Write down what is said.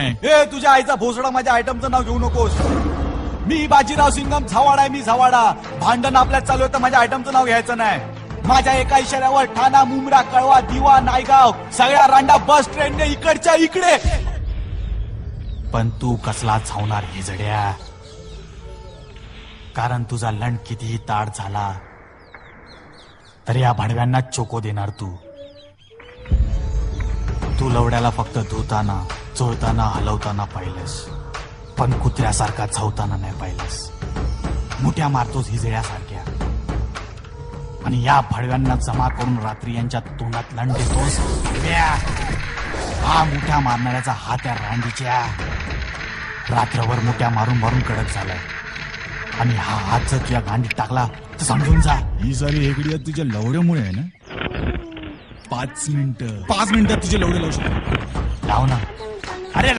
नाही. ए तुझ्या आईचा भोसडा माझ्या आयटमचं नाव घेऊ नकोस. मी बाजीराव सिंगम झावाडा आहे, मी झावाडा. भांडण आपल्यात चालू आहे तर माझ्या आयटमचं नाव घ्यायचं नाही. माझ्या एका इशाऱ्यावर ठाणा, मुंब्रा, कळवा, दिवा, नायगाव सगळ्या रांडा बस ट्रेनने इकडच्या इकडे. पण तू कसला झावणार हिजड्या, कारण तुझा लंड कितीही ताट झाला तरी या भाडव्यांना चोको देणार तू. तू लवड्याला फक्त धुताना, चोळताना, हलवताना पाहिलंस, पण कुत्र्यासारखा चावताना नाही पाहिलंस. मुठ्या मारतोस हिजड्यासारख्या आणि या भाडव्यांना जमा करून रात्री यांच्या तोंडात लंड देतोस. हा मुठ्या मारणाऱ्याचा हात या रांडीच्या रात्रभर मुठ्या मारून मारून कडक झालाय आणि हा हात जर तुझ्या गांडीत टाकला तर समजून जा. ही सारी हेगडी तुझ्या लवड्यामुळे आहे ना. 5 मिनिटात तुझे लवडे लावू शकतो. लाव ना.